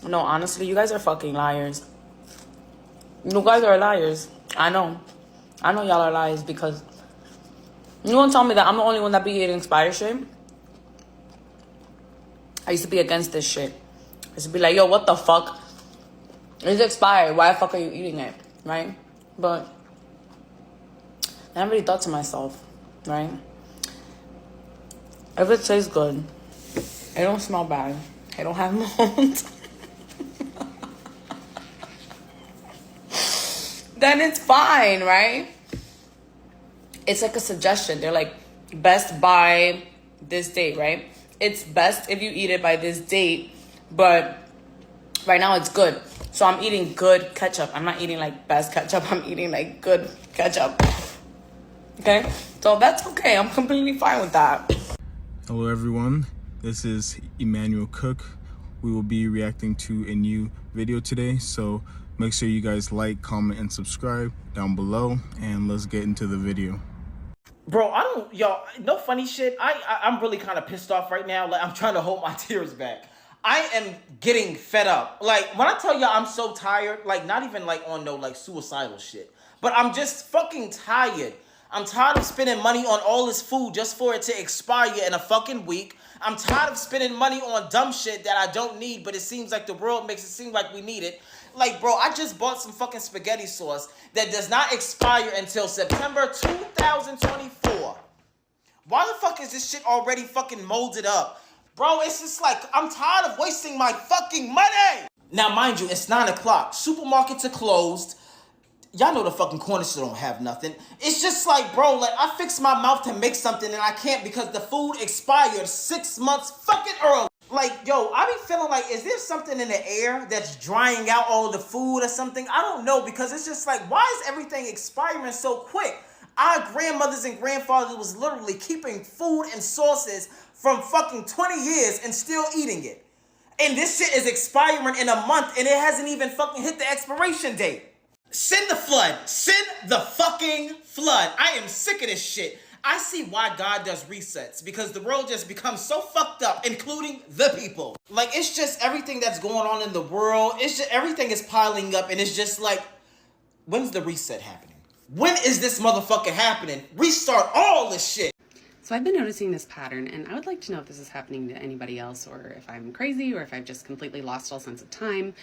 No, honestly, you guys are fucking liars. You guys are liars. I know y'all are liars because you won't tell me that I'm the only one that be eating expired shit. I used to be against this shit. I used to be like, yo, what the fuck? It's expired. Why the fuck are you eating it? Right? But I never really thought to myself, right? If it tastes good, it don't smell bad, it don't have mold, then it's fine, right? It's like a suggestion. They're like, best by this date, right? It's best if you eat it by this date, but right now it's good. So I'm eating good ketchup. I'm not eating like best ketchup. I'm eating like good ketchup. Okay? So that's okay. I'm completely fine with that. Hello everyone, this is Emmanuel Cook. We will be reacting to a new video today, so make sure you guys like, comment, and subscribe down below, and let's get into the video. Bro, y'all, no funny shit. I'm really kind of pissed off right now. Like, I'm trying to hold my tears back. I am getting fed up. Like, when I tell y'all I'm so tired, like, not even like on no like suicidal shit, but I'm just fucking tired. I'm tired of spending money on all this food just for it to expire in a fucking week. I'm tired of spending money on dumb shit that I don't need, but it seems like the world makes it seem like we need it. Like, bro, I just bought some fucking spaghetti sauce that does not expire until September 2024. Why the fuck is this shit already fucking molded up? Bro, it's just like, I'm tired of wasting my fucking money. Now, mind you, it's 9 o'clock. Supermarkets are closed. Y'all know the fucking corner store don't have nothing. It's just like, bro, like, I fixed my mouth to make something and I can't because the food expired 6 months fucking early. Like, yo, I be feeling like, is there something in the air that's drying out all the food or something? I don't know, because it's just like, why is everything expiring so quick? Our grandmothers and grandfathers was literally keeping food and sauces from fucking 20 years and still eating it. And this shit is expiring in a month and it hasn't even fucking hit the expiration date. Send the flood. Send the fucking flood. I am sick of this shit. I see why God does resets, because the world just becomes so fucked up, including the people. Like, it's just everything that's going on in the world. It's just everything is piling up, and it's just like, when's the reset happening? When is this motherfucker happening? Restart all this shit. So I've been noticing this pattern, and I would like to know if this is happening to anybody else, or if I'm crazy, or if I've just completely lost all sense of time.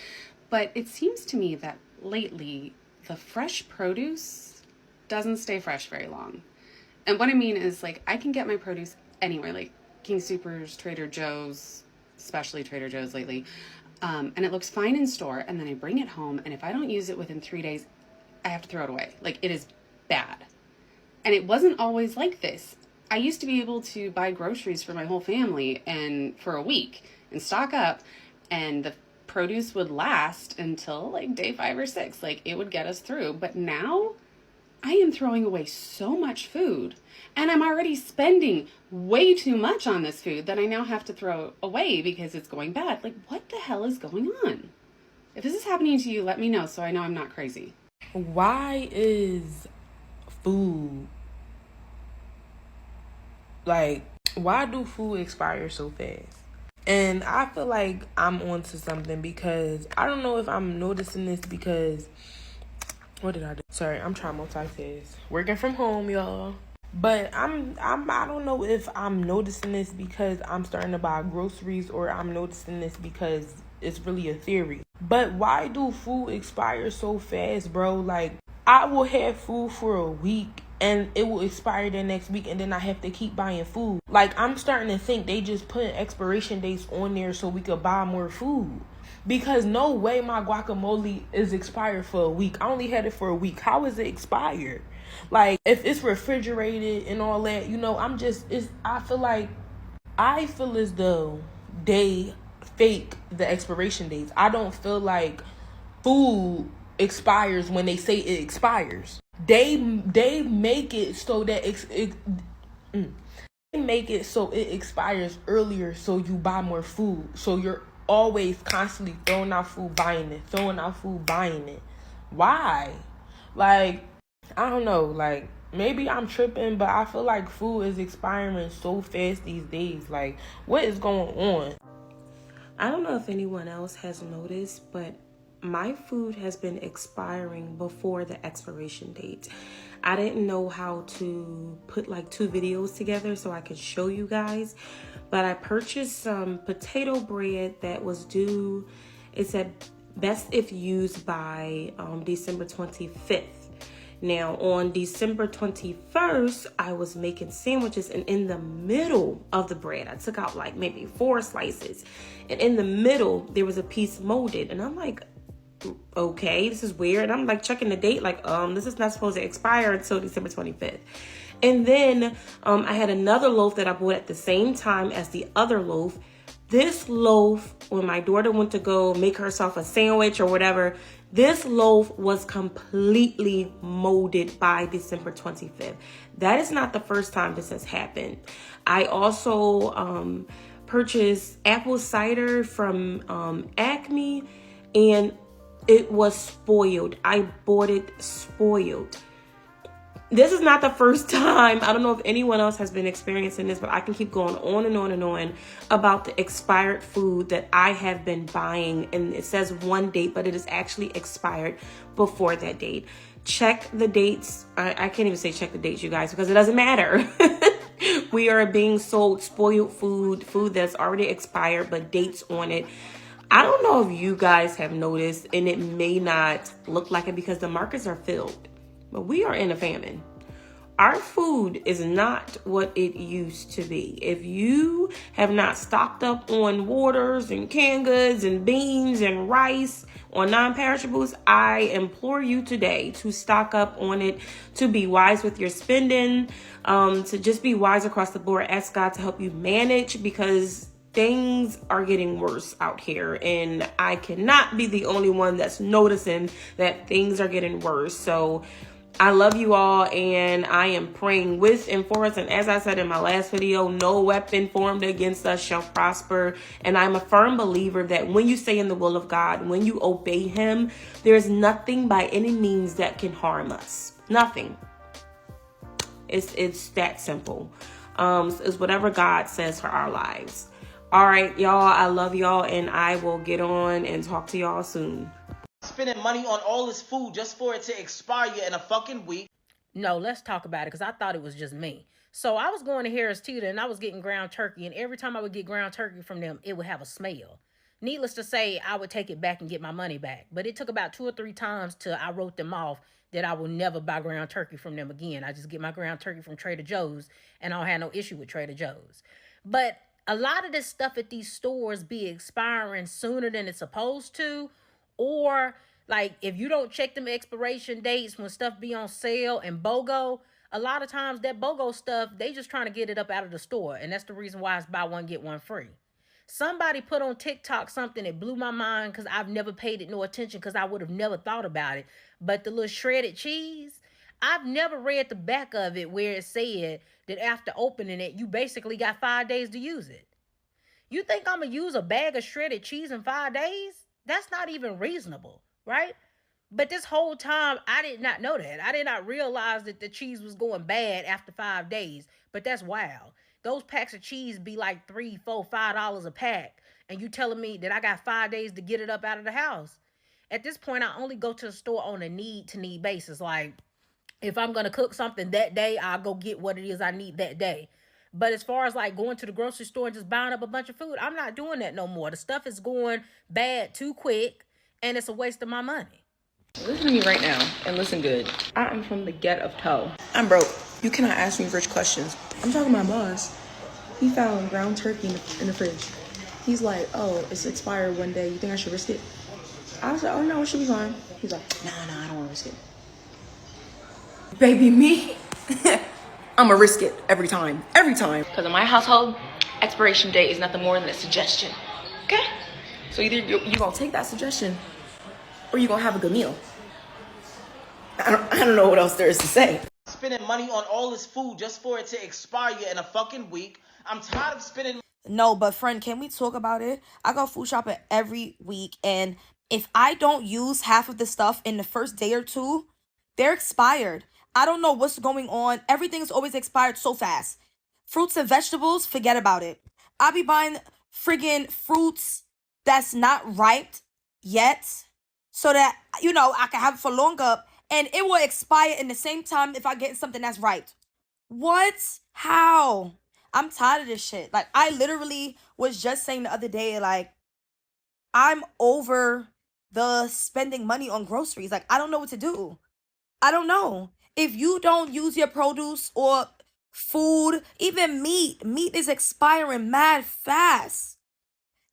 But it seems to me that lately, the fresh produce doesn't stay fresh very long. And what I mean is, like, I can get my produce anywhere, like King Soopers, Trader Joe's, especially Trader Joe's lately, and it looks fine in store, and then I bring it home, and if I don't use it within 3 days, I have to throw it away. Like, it is bad. And it wasn't always like this. I used to be able to buy groceries for my whole family and for a week and stock up, and the produce would last until like day 5 or 6. Like, it would get us through. But now I am throwing away so much food, and I'm already spending way too much on this food that I now have to throw away because it's going bad. Like, what the hell is going on? If this is happening to you, let me know so I know I'm not crazy. Why is food, like, why do food expire so fast? And I feel like I'm onto something, because I don't know if I'm noticing this because, what did I do? Sorry, I'm trying to multitask. Working from home, y'all. But I don't know if I'm noticing this because I'm starting to buy groceries, or I'm noticing this because it's really a theory. But why do food expire so fast, bro? Like, I will have food for a week and it will expire the next week, and then I have to keep buying food. Like, I'm starting to think they just put expiration dates on there so we could buy more food. Because no way my guacamole is expired for a week. I only had it for a week. How is it expired? Like, if it's refrigerated and all that, you know, I feel as though they fake the expiration dates. I don't feel like food expires when they say it expires. They make it so that they make it so it expires earlier, so you buy more food. So you're always constantly throwing out food, buying it. Why? Like, I don't know. Like, maybe I'm tripping, but I feel like food is expiring so fast these days. Like, what is going on? I don't know if anyone else has noticed, but my food has been expiring before the expiration date. I didn't know how to put like 2 videos together so I could show you guys, but I purchased some potato bread that was due, it said best if used by December 25th. Now on December 21st, I was making sandwiches, and in the middle of the bread, I took out like maybe 4 slices, and in the middle there was a piece molded, and I'm like, okay, this is weird. And I'm like checking the date, like this is not supposed to expire until December 25th. And then I had another loaf that I bought at the same time as the other loaf. This loaf, when my daughter went to go make herself a sandwich or whatever, this loaf was completely molded by December 25th. That is not the first time this has happened. I also purchased apple cider from Acme, and it was spoiled. I bought it spoiled. This is not the first time. I don't know if anyone else has been experiencing this, but I can keep going on and on and on about the expired food that I have been buying. And it says one date, but it is actually expired before that date. Check the dates. I can't even say check the dates, you guys, because it doesn't matter. We are being sold spoiled food that's already expired, but dates on it. I don't know if you guys have noticed, and it may not look like it because the markets are filled, but we are in a famine. Our food is not what it used to be. If you have not stocked up on waters and canned goods and beans and rice on non-perishables, I implore you today to stock up on it, to be wise with your spending, to just be wise across the board. Ask God to help you manage, because things are getting worse out here, and I cannot be the only one that's noticing that things are getting worse. So I love you all, and I am praying with and for us. And as I said in my last video, no weapon formed against us shall prosper. And I'm a firm believer that when you stay in the will of God, when you obey him, there's nothing by any means that can harm us. Nothing. It's that simple. It's whatever God says for our lives. All right, y'all, I love y'all, and I will get on and talk to y'all soon. Spending money on all this food just for it to expire in a fucking week. No, let's talk about it, because I thought it was just me. So I was going to Harris Teeter, and I was getting ground turkey, and every time I would get ground turkey from them, it would have a smell. Needless to say, I would take it back and get my money back. But it took about 2 or 3 times till I wrote them off that I will never buy ground turkey from them again. I just get my ground turkey from Trader Joe's, and I don't have no issue with Trader Joe's. But a lot of this stuff at these stores be expiring sooner than it's supposed to, or like if you don't check them expiration dates when stuff be on sale and BOGO, a lot of times that BOGO stuff, they just trying to get it up out of the store, and that's the reason why it's buy one get one free. Somebody put on TikTok something that blew my mind, because I've never paid it no attention, because I would have never thought about it. But the little shredded cheese, I've never read the back of it where it said that after opening it, you basically got 5 days to use it. You think I'm going to use a bag of shredded cheese in 5 days? That's not even reasonable, right? But this whole time, I did not know that. I did not realize that the cheese was going bad after 5 days. But that's wild. Those packs of cheese be like $3, $4, $5 a pack. And you telling me that I got 5 days to get it up out of the house? At this point, I only go to the store on a need-to-need basis. Like, if I'm going to cook something that day, I'll go get what it is I need that day. But as far as like going to the grocery store and just buying up a bunch of food, I'm not doing that no more. The stuff is going bad too quick, and it's a waste of my money. Listen to me right now and listen good. I am from the get of toe. I'm broke. You cannot ask me rich questions. I'm talking to my boss. He found ground turkey in the fridge. He's like, oh, it's expired one day. You think I should risk it? I was like, oh no, it should be fine. He's like, no, I don't want to risk it. Baby, me? I'ma risk it every time. Every time. Because in my household, expiration date is nothing more than a suggestion. Okay? So either you're gonna take that suggestion or you're gonna have a good meal. I don't know what else there is to say. Spending money on all this food just for it to expire in a fucking week. I'm tired of spending. No, but friend, can we talk about it? I go food shopping every week, and if I don't use half of the stuff in the first day or two, they're expired. I don't know what's going on. Everything's always expired so fast. Fruits and vegetables, forget about it. I be buying friggin' fruits that's not ripe yet so that, you know, I can have it for longer and it will expire in the same time if I get something that's ripe. What? How? I'm tired of this shit. Like, I literally was just saying the other day, like, I'm over the spending money on groceries. Like, I don't know what to do. I don't know. If you don't use your produce or food, even meat is expiring mad fast.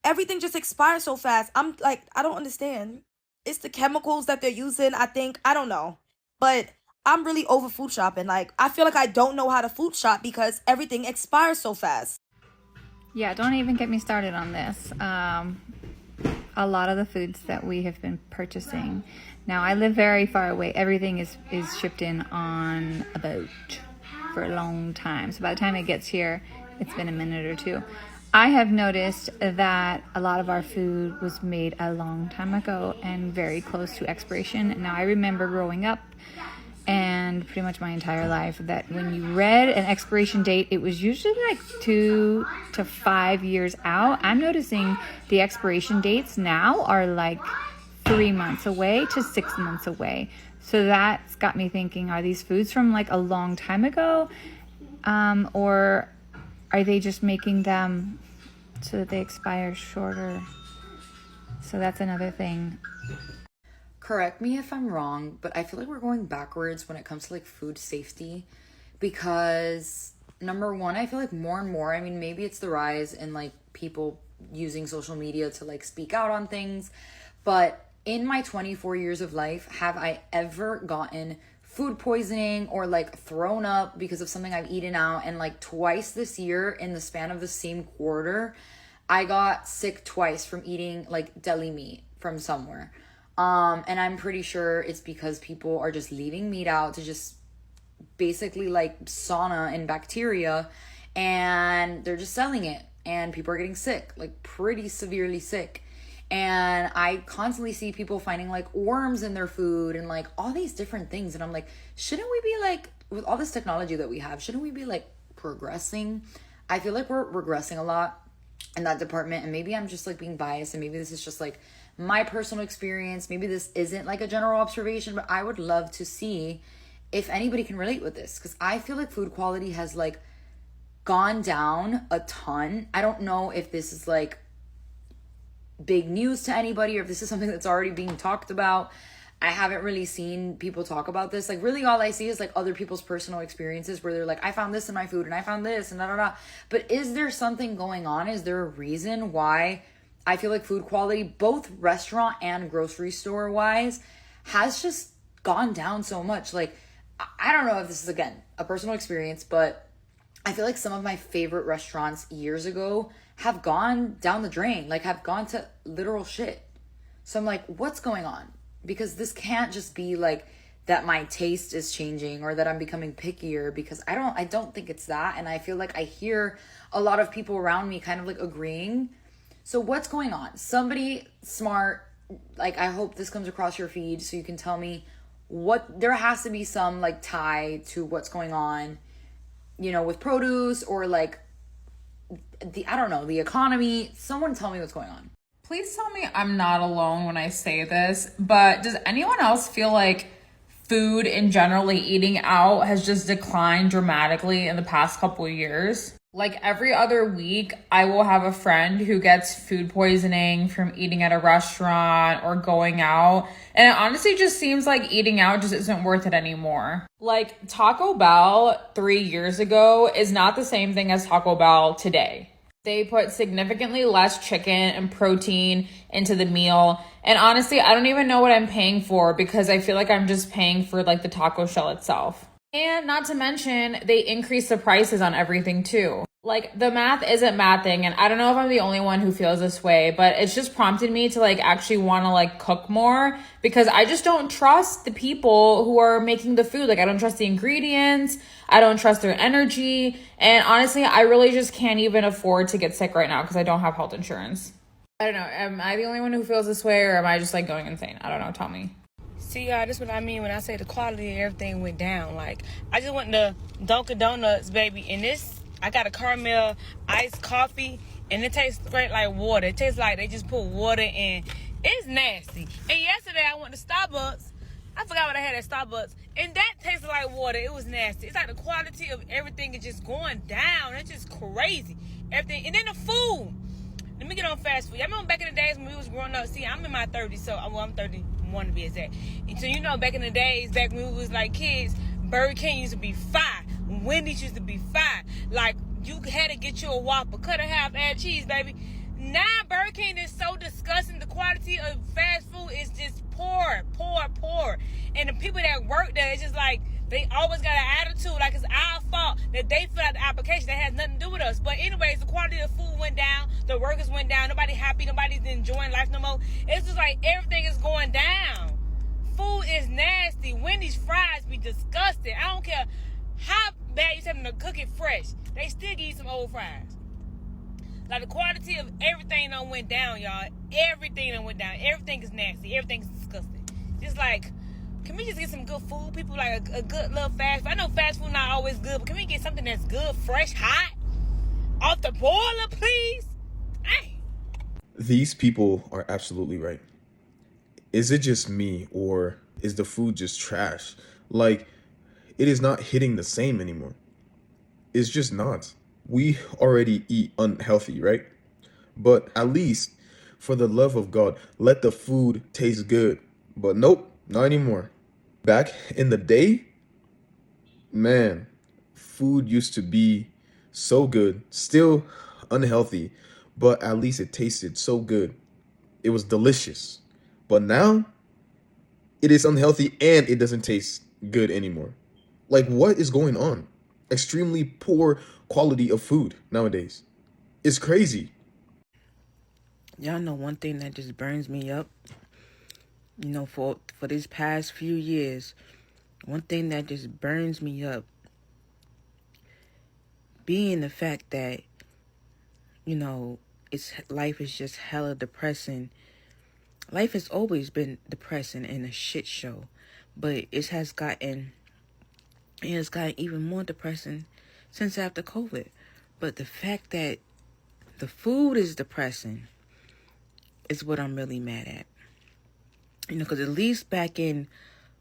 Everything just expires so fast. I'm like, I don't understand. It's the chemicals that they're using, I think. I don't know. But I'm really over food shopping. Like, I feel like I don't know how to food shop because everything expires so fast. Yeah, don't even get me started on this. A lot of the foods that we have been purchasing. Now, I live very far away. Everything is shipped in on a boat for a long time. So by the time it gets here, it's been a minute or two. I have noticed that a lot of our food was made a long time ago and very close to expiration. Now, I remember growing up and pretty much my entire life that when you read an expiration date, it was usually like 2 to 5 years out. I'm noticing the expiration dates now are like 3 months away to 6 months away. So that's got me thinking, are these foods from like a long time ago? Or are they just making them so that they expire shorter? So that's another thing. Correct me if I'm wrong, but I feel like we're going backwards when it comes to like food safety, because number one, I feel like more and more, I mean, maybe it's the rise in like people using social media to like speak out on things, but in my 24 years of life, have I ever gotten food poisoning or like thrown up because of something I've eaten out? And like twice this year in the span of the same quarter, I got sick twice from eating like deli meat from somewhere. And I'm pretty sure it's because people are just leaving meat out to just basically like sauna and bacteria, and they're just selling it and people are getting sick, like pretty severely sick. And I constantly see people finding like worms in their food and like all these different things. And I'm like, shouldn't we be like, with all this technology that we have, shouldn't we be like progressing? I feel like we're regressing a lot in that department. And maybe I'm just like being biased, and maybe this is just like my personal experience. Maybe this isn't like a general observation, but I would love to see if anybody can relate with this, because I feel like food quality has like gone down a ton. I don't know if this is like big news to anybody or if this is something that's already being talked about. I haven't really seen people talk about this. Like, really all I see is like other people's personal experiences where they're like, I found this in my food and I found this and da da da. But is there something going on? Is there a reason why I feel like food quality, both restaurant and grocery store wise, has just gone down so much? Like, I don't know if this is, again, a personal experience, but I feel like some of my favorite restaurants years ago have gone down the drain, like have gone to literal shit. So I'm like, what's going on? Because this can't just be like that my taste is changing or that I'm becoming pickier, because I don't think it's that. And I feel like I hear a lot of people around me kind of like agreeing. So what's going on? Somebody smart, like, I hope this comes across your feed so you can tell me what, there has to be some like tie to what's going on, you know, with produce or like I don't know, the economy. Someone tell me what's going on. Please tell me I'm not alone when I say this, but does anyone else feel like food and generally eating out has just declined dramatically in the past couple of years? Like every other week, I will have a friend who gets food poisoning from eating at a restaurant or going out. And it honestly just seems like eating out just isn't worth it anymore. Like Taco Bell 3 years ago is not the same thing as Taco Bell today. They put significantly less chicken and protein into the meal. And honestly, I don't even know what I'm paying for, because I feel like I'm just paying for like the taco shell itself. And not to mention, they increase the prices on everything too. Like, the math isn't mathing, and I don't know if I'm the only one who feels this way, but it's just prompted me to like actually want to like cook more, because I just don't trust the people who are making the food. Like, I don't trust the ingredients. I don't trust their energy. And honestly, I really just can't even afford to get sick right now because I don't have health insurance. I don't know. Am I the only one who feels this way, or am I just like going insane? I don't know. Tell me. See, this is what I mean when I say the quality of everything went down. Like, I just went to Dunkin' Donuts, baby, and this, I got a caramel iced coffee, and it tastes straight like water. It tastes like they just put water in. It's nasty. And yesterday I went to Starbucks. I forgot what I had at Starbucks, and that tasted like water. It was nasty. It's like the quality of everything is just going down. It's just crazy. Everything, and then the food. Let me get on fast food. I remember back in the days when we was growing up. See, I'm in my 30s, so I'm 31 to be exact. And so back in the days, back when we was like kids, Burger King used to be fire. Wendy's used to be fire. Like, you had to get you a Whopper, cut a half, add cheese, baby. Now Burger King is so disgusting. The quality of fast food is just poor. And the people that work there, it's just like they always got an attitude, like it's our fault that they fill out the application that has nothing to do with us. But anyways, the quality of food went down, the workers went down, nobody happy, nobody's enjoying life no more. It's just like everything is going down. Food is nasty. Wendy's fries be disgusting. I don't care how bad you tell them to cook it fresh, they still give you some old fries. Like, the quality of everything done went down, y'all. Everything done went down. Everything is nasty. Everything is disgusting. Just like, can we just get some good food? People like a good little fast food. I know fast food not always good, but can we get something that's good, fresh, hot, off the boiler, please? Hey. These people are absolutely right. Is it just me, or is the food just trash? Like, it is not hitting the same anymore. It's just not. We already eat unhealthy, right? But at least, for the love of God, let the food taste good. But nope, not anymore. Back in the day, man, food used to be so good. Still unhealthy, but at least it tasted so good. It was delicious. But now, it is unhealthy and it doesn't taste good anymore. Like, what is going on? Extremely poor quality of food nowadays. It's crazy. Y'all know one thing that just burns me up? For these past few years, one thing that just burns me up being the fact that, life is just hella depressing. Life has always been depressing and a shit show, but it has gotten even more depressing since after COVID. But the fact that the food is depressing is what I'm really mad at. Because at least back in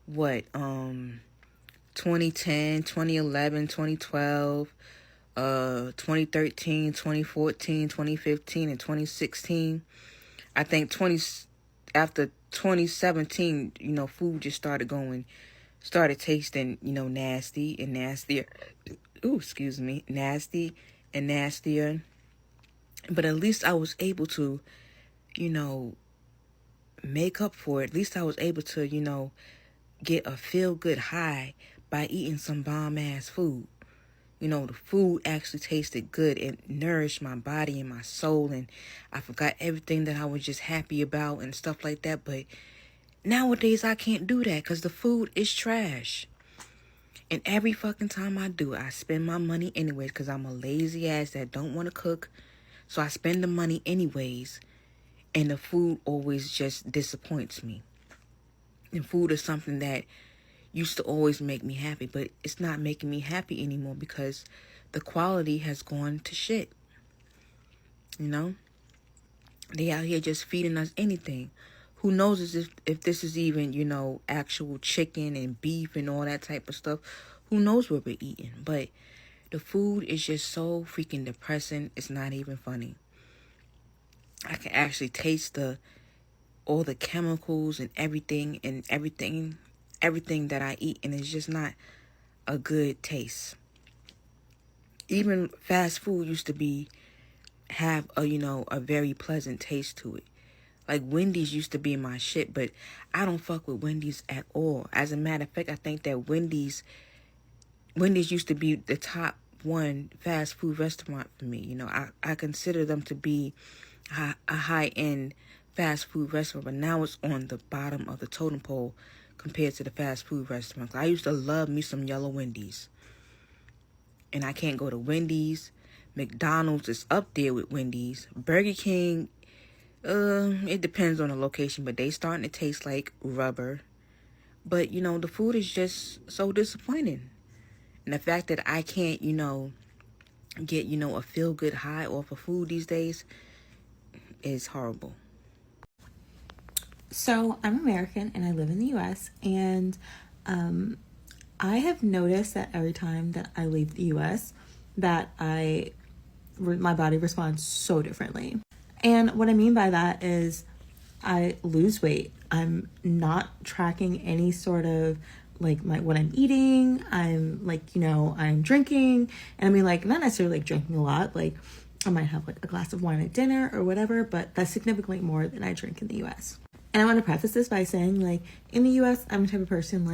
2010, 2011, 2012, 2013, 2014, 2015, and 2016, I think after 2017, food just started tasting, nasty and nastier. Nasty and nastier. But at least I was able to, make up for it. At least I was able to, get a feel-good high by eating some bomb-ass food. The food actually tasted good. It nourished my body and my soul, and I forgot everything that I was just happy about and stuff like that. But nowadays, I can't do that because the food is trash. And every fucking time I do, I spend my money anyways because I'm a lazy ass that don't want to cook. So I spend the money anyways. And the food always just disappoints me. And food is something that used to always make me happy. But it's not making me happy anymore because the quality has gone to shit. They out here just feeding us anything. Who knows if this is even, actual chicken and beef and all that type of stuff. Who knows what we're eating. But the food is just so freaking depressing. It's not even funny. I can actually taste all the chemicals and everything that I eat. And it's just not a good taste. Even fast food used to have a very pleasant taste to it. Like, Wendy's used to be my shit, but I don't fuck with Wendy's at all. As a matter of fact, I think that Wendy's used to be the top one fast food restaurant for me. I consider them to be a high-end fast food restaurant, but now it's on the bottom of the totem pole compared to the fast food restaurants. I used to love me some yellow Wendy's. And I can't go to Wendy's. McDonald's is up there with Wendy's. Burger King, it depends on the location, but they starting to taste like rubber. But, the food is just so disappointing. And the fact that I can't, get, a feel-good high off of food these days is horrible. So I'm American and I live in the US, and I have noticed that every time that I leave the US that my body responds so differently. And what I mean by that is I lose weight. I'm not tracking any sort of what I'm eating. I'm I'm drinking, and I mean not necessarily drinking a lot. I might have a glass of wine at dinner or whatever, but that's significantly more than I drink in the US. And I want to preface this by saying in the US, I'm the type of person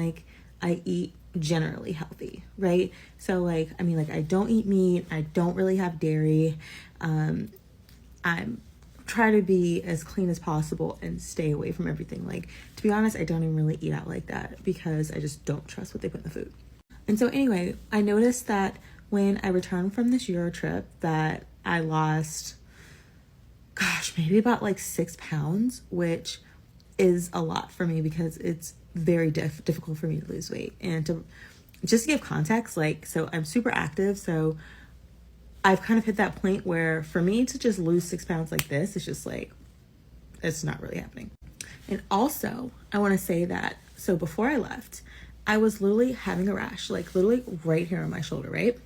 I eat generally healthy, right? So I don't eat meat. I don't really have dairy. I'm try to be as clean as possible and stay away from everything. To be honest, I don't even really eat out like that because I just don't trust what they put in the food. And so anyway, I noticed that when I returned from this Euro trip that I lost, maybe about 6 pounds, which is a lot for me because it's very difficult for me to lose weight. And to just give context, so I'm super active, so I've kind of hit that point where for me to just lose 6 pounds like this, it's just it's not really happening. And also, I want to say that, so before I left, I was literally having a rash, literally right here on my shoulder, right?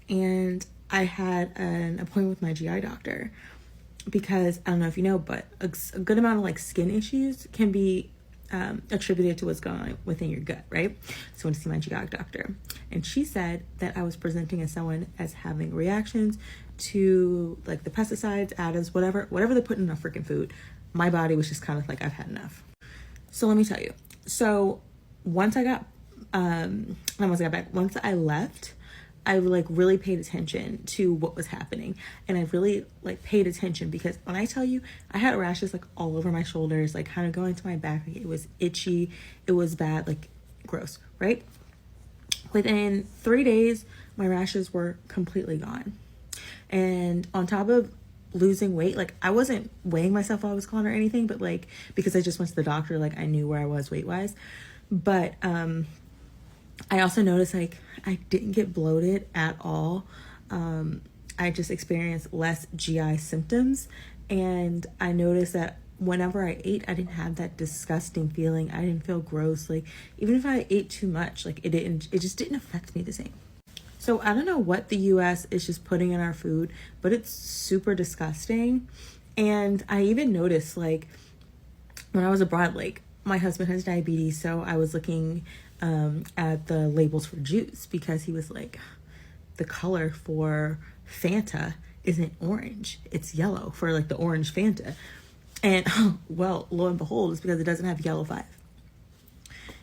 And I had an appointment with my GI doctor because, I don't know if you know, but a good amount of skin issues can be attributed to what's going on within your gut, right? So I went to see my GI doctor, and she said that I was presenting as someone as having reactions to the pesticides, additives, whatever they put in our freaking food. My body was just kind of I've had enough. So let me tell you. So once I left, I really paid attention to what was happening, and I really paid attention because when I tell you, I had rashes all over my shoulders, kind of going to my back. It was itchy, it was bad, gross, right? Within 3 days, my rashes were completely gone. And on top of losing weight, I wasn't weighing myself while I was gone or anything, but because I just went to the doctor, I knew where I was weight wise. But I also noticed I didn't get bloated at all. I just experienced less GI symptoms, and I noticed that whenever I ate, I didn't have that disgusting feeling. I didn't feel gross. Even if I ate too much, it just didn't affect me the same. So I don't know what the US is just putting in our food, but it's super disgusting. And I even noticed when I was abroad, my husband has diabetes, so I was looking at the labels for juice because he was the color for Fanta isn't orange, it's yellow for the orange Fanta. And well, lo and behold, it's because it doesn't have yellow 5.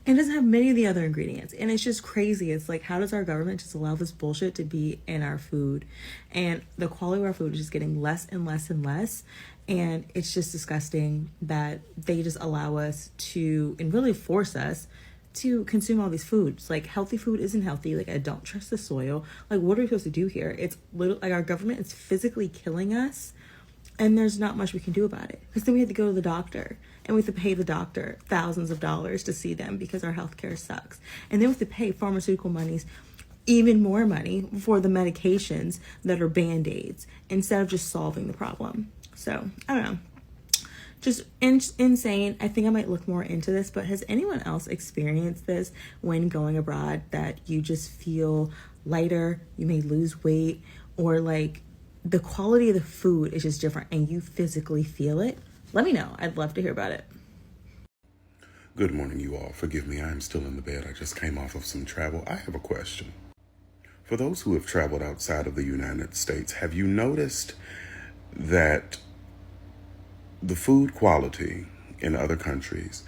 It doesn't have many of the other ingredients, and it's just crazy. It's how does our government just allow this bullshit to be in our food? And the quality of our food is just getting less and less and less, and it's just disgusting that they just allow us to, and really force us to consume all these foods. Healthy food isn't healthy. I don't trust the soil. What are we supposed to do here? It's literally our government is physically killing us, and there's not much we can do about it, because then we have to go to the doctor, and we have to pay the doctor thousands of dollars to see them because our healthcare sucks. And then we have to pay pharmaceutical monies even more money for the medications that are Band-Aids instead of just solving the problem. So I don't know, just insane. I think I might look more into this, but has anyone else experienced this when going abroad, that you just feel lighter, you may lose weight, or the quality of the food is just different and you physically feel it? Let me know. I'd love to hear about it. Good morning, you all. Forgive me, I'm still in the bed. I just came off of some travel. I have a question. For those who have traveled outside of the United States, have you noticed that the food quality in other countries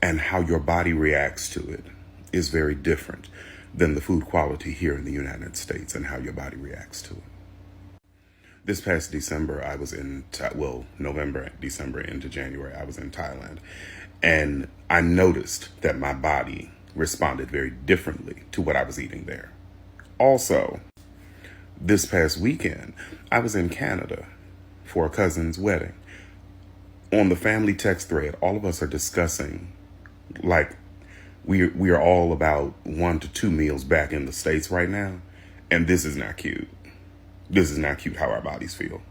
and how your body reacts to it is very different than the food quality here in the United States and how your body reacts to it? This past December, I was November, December into January, I was in Thailand. And I noticed that my body responded very differently to what I was eating there. Also, this past weekend, I was in Canada for a cousin's wedding. On the family text thread, all of us are discussing, we are all about 1 to 2 meals back in the States right now. And this is not cute. This is not cute how our bodies feel.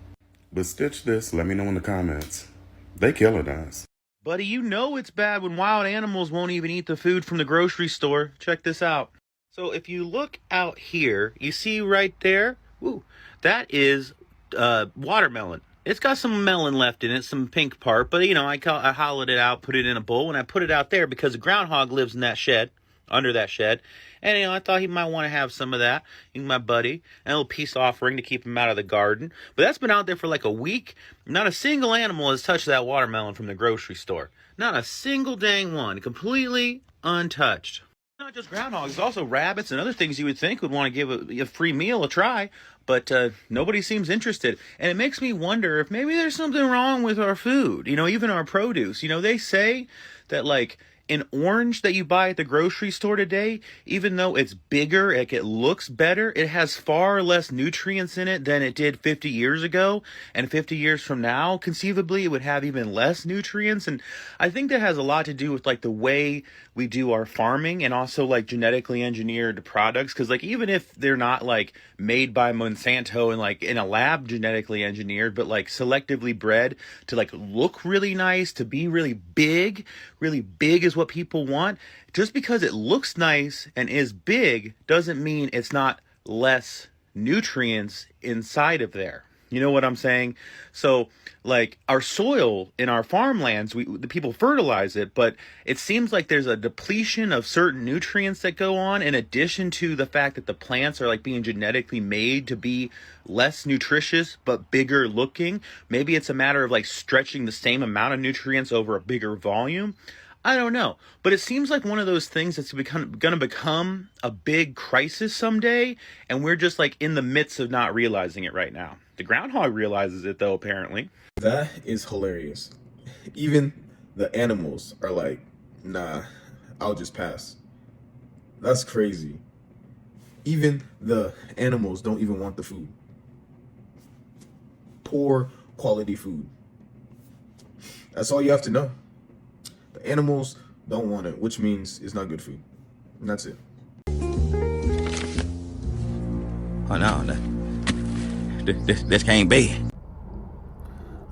But stitch this, let me know in the comments. They killing us. Buddy, you know it's bad when wild animals won't even eat the food from the grocery store. Check this out. So if you look out here, you see right there, woo, that is watermelon. It's got some melon left in it, some pink part, but I hollowed it out, put it in a bowl, and I put it out there because the groundhog lives in that shed, under that shed. And I thought he might want to have some of that, my buddy, and a little peace offering to keep him out of the garden. But that's been out there for like a week. Not a single animal has touched that watermelon from the grocery store. Not a single dang one, completely untouched. Not just groundhogs, also rabbits and other things you would think would want to give a free meal a try, but nobody seems interested. And it makes me wonder if maybe there's something wrong with our food, even our produce. They say that like an orange that you buy at the grocery store today, even though it's bigger, it looks better, it has far less nutrients in it than it did 50 years ago. And 50 years from now, conceivably, it would have even less nutrients. And I think that has a lot to do with like the way we do our farming and also like genetically engineered products. Because like even if they're not like made by Monsanto and like in a lab genetically engineered, but like selectively bred to like look really nice, to be really big is what people want. Just because it looks nice and is big doesn't mean it's not less nutrients inside of there. You know what I'm saying? So like our soil in our farmlands, the people fertilize it, but it seems like there's a depletion of certain nutrients that go on in addition to the fact that the plants are like being genetically made to be less nutritious but bigger looking. Maybe it's a matter of like stretching the same amount of nutrients over a bigger volume. I don't know, but it seems like one of those things that's going to become a big crisis someday, and we're just like in the midst of not realizing it right now. The groundhog realizes it though, apparently. That is hilarious. Even the animals are like, nah, I'll just pass. That's crazy. Even the animals don't even want the food. Poor quality food. That's all you have to know. The animals don't want it, which means it's not good food. And that's it. Oh no, this can't be.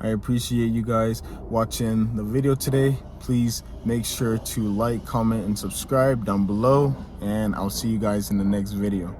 I appreciate you guys watching the video today. Please make sure to like, comment, and subscribe down below. And I'll see you guys in the next video.